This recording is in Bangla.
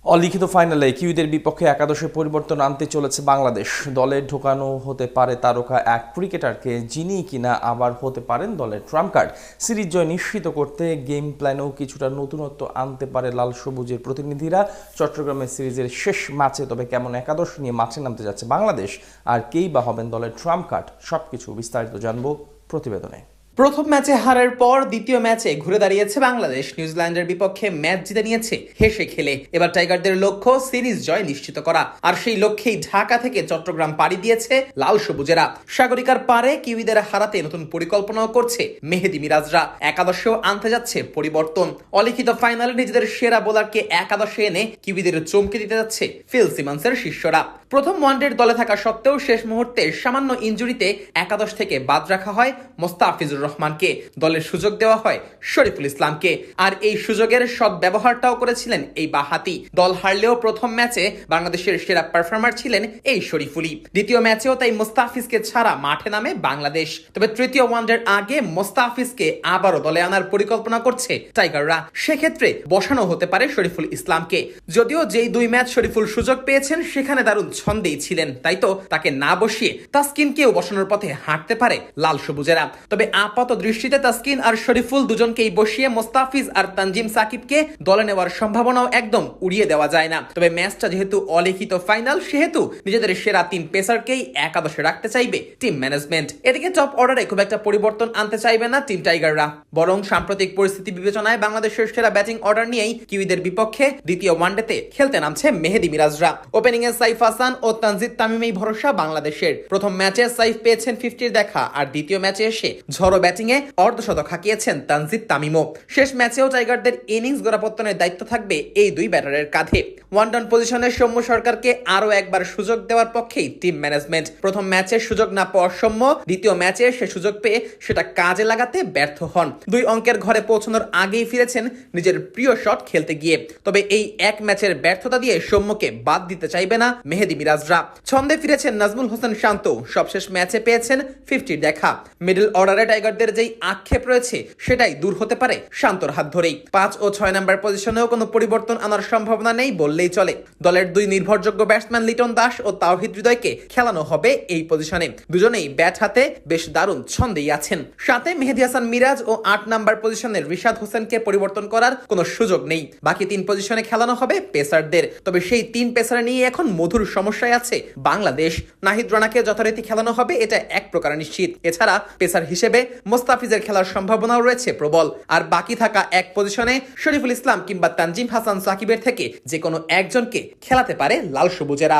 অলিখিত ফাইনালে কিউইদের বিপক্ষে একাদশে পরিবর্তন আনতে চলেছে বাংলাদেশ। দলে ঢোকানো হতে পারে তারকা এক ক্রিকেটারকে, যিনি কিনা আবার হতে পারেন দলের ট্রাম্প কার্ড। সিরিজ জয় নিশ্চিত করতে গেম প্ল্যানেও কিছুটা নতুনত্ব আনতে পারে লাল সবুজের প্রতিনিধিরা চট্টগ্রামের সিরিজের শেষ ম্যাচে। তবে কেমন একাদশ নিয়ে মাঠে নামতে যাচ্ছে বাংলাদেশ, আর কেই বা হবেন দলের ট্রাম্প কার্ড, সবকিছু বিস্তারিত জানবো প্রতিবেদনে। প্রথম ম্যাচে হারার পর দ্বিতীয় ম্যাচে ঘুরে দাঁড়িয়েছে বাংলাদেশ। নিউজিল্যান্ডের বিপক্ষে ম্যাচ জিতে নিয়েছে হেসে খেলে। এবার টাইগারদের লক্ষ্য সিরিজ জয় নিশ্চিত করা, আর সেই লক্ষ্যেই ঢাকা থেকে চট্টগ্রাম পাড়ি দিয়েছে লাল সবুজেরা। সাগরিকার পারে কিউইদের হারাতে নতুন পরিকল্পনাও করছে মেহেদী মিরাজরা। একাদশেও আনতে যাচ্ছে পরিবর্তন। অলিখিত ফাইনালে নিজেদের সেরা বোলারকে একাদশে এনে কিউইদের চমকে দিতে যাচ্ছে ফিল সিমন্সের শিষ্যরা। প্রথম ওয়ানডের দলে থাকা সত্ত্বেও শেষ মুহূর্তে সামান্য ইনজুরিতে একাদশ থেকে বাদ রাখা হয় মোস্তাফিজুর রহমানকে। দলের সুযোগ দেওয়া হয় শরীফুল ইসলামকে, আর এই সুযোগের সদ্ব্যবহারটাও করেছিলেন এই বাহাতি। দল হারলেও প্রথম ম্যাচে বাংলাদেশের সেরা পারফর্মার ছিলেন এই শরীফুলই। দ্বিতীয় ম্যাচেও তাই মোস্তাফিজকে ছাড়া মাঠে নামে বাংলাদেশ। তবে তৃতীয় ওয়ানডের আগে মোস্তাফিজকে আবারও দলে আনার পরিকল্পনা করছে টাইগাররা। সেক্ষেত্রে বসানো হতে পারে শরীফুল ইসলামকে। যদিও যেই দুই ম্যাচ শরীফুল সুযোগ পেয়েছেন সেখানে দারুণ ছন্দেই ছিলেন, তাই তো তাকে না বসিয়ে তাসকিনকেও বসানোর পথে হাঁটতে পারে লাল সবুজেরা। তবে আপাত দৃষ্টিতে তাসকিন আর শরীফুল দুজনকেই বসিয়ে মোস্তাফিজ আর তানজিম সাকিবকে দলে নেওয়ার সম্ভাবনাও একদম উড়িয়ে দেওয়া যায় না। তবে ম্যাচটা যেহেতু অলিখিত ফাইনাল, সেহেতু নিজেদের সেরা তিন পেসারকেই একাদশে রাখতে চাইবে টিম ম্যানেজমেন্ট। এদিকে টপ অর্ডারে খুব একটা পরিবর্তন আনতে চাইবে না টিম টাইগাররা, বরং সাম্প্রতিক পরিস্থিতি বিবেচনায় বাংলাদেশের সেরা ব্যাটিং অর্ডার নিয়েই কিউইদের বিপক্ষে দ্বিতীয় ওয়ানডেতে খেলতে নামছে মেহেদী মিরাজরা। ওপেনিং এ সাইফ হাসান ও তানজিদ তামিমেই ভরসা বাংলাদেশের। প্রথম ম্যাচে সাইফ পেয়েছেন 50-র দেখা, আর দ্বিতীয় ম্যাচে এসে ঝড়ো ব্যাটিং এ অর্ধশতক হাঁকিয়েছেন তানজিদ তামিমও। শেষ ম্যাচেও টাইগারদের ইনিংস গোড়াপত্তনের দায়িত্ব থাকবে এই দুই ব্যাটারের কাঁধে। ওয়ান ডাউন পজিশনে সৌম্য সরকারকে আরো একবার সুযোগ দেওয়ার পক্ষেই টিম ম্যানেজমেন্ট। প্রথম ম্যাচে সুযোগ না পাওয়ার সৌম্য দ্বিতীয় ম্যাচে সে সুযোগ পেয়ে সেটা কাজে লাগাতে ব্যর্থ হন। দুই অঙ্কের ঘরে পৌঁছানোর আগেই ফিরেছেন নিজের প্রিয় শট খেলতে গিয়ে। তবে এই এক ম্যাচের ব্যর্থতা দিয়ে সৌম্যকে বাদ দিতে চাইবে না মেহেদী মিরাজরা। ছন্দে ফিরেছেন নাজমুল হোসেন শান্ত, সবশেষ ম্যাচে পেয়েছেন 50-র দেখা। মিডল অর্ডারে টাইগারদের যেই আক্ষেপ রয়েছে সেটাই দূর হতে পারে শান্তর হাত ধরেই। 5 ও 6 নম্বর পজিশনেও কোনো পরিবর্তন আনার সম্ভাবনা নেই বললেই চলে। দলের দুই নির্ভরযোগ্য ব্যাটসম্যান লিটন দাস ও তাওহিদ হৃদয়কে খেলানো হবে এই পজিশনে। দুজনেই ব্যাট হাতে বেশ দারুণ ছন্দেই আছেন। সাথে মেহেদী হাসান মিরাজ ও 8 নম্বর পজিশনের রিশাদ হোসেনকে পরিবর্তন করার কোনো সুযোগ নেই। বাকি 3 পজিশনে খেলানো হবে পেসারদের। তবে সেই 3 পেসার নিয়ে এখন মধুর সমস্যায় আছে বাংলাদেশ। নাহিদ রানাকে যথারীতি খেলানো হবে, এটা এক প্রকার নিশ্চিত। এছাড়া পেসার হিসেবে মোস্তাফিজের খেলার সম্ভাবনাও রয়েছে প্রবল। আর বাকি থাকা এক পজিশনে শরীফুল ইসলাম কিংবা তানজিম হাসান সাকিবের থেকে যে কোনো একজনকে খেলাতে পারে লাল সবুজেরা।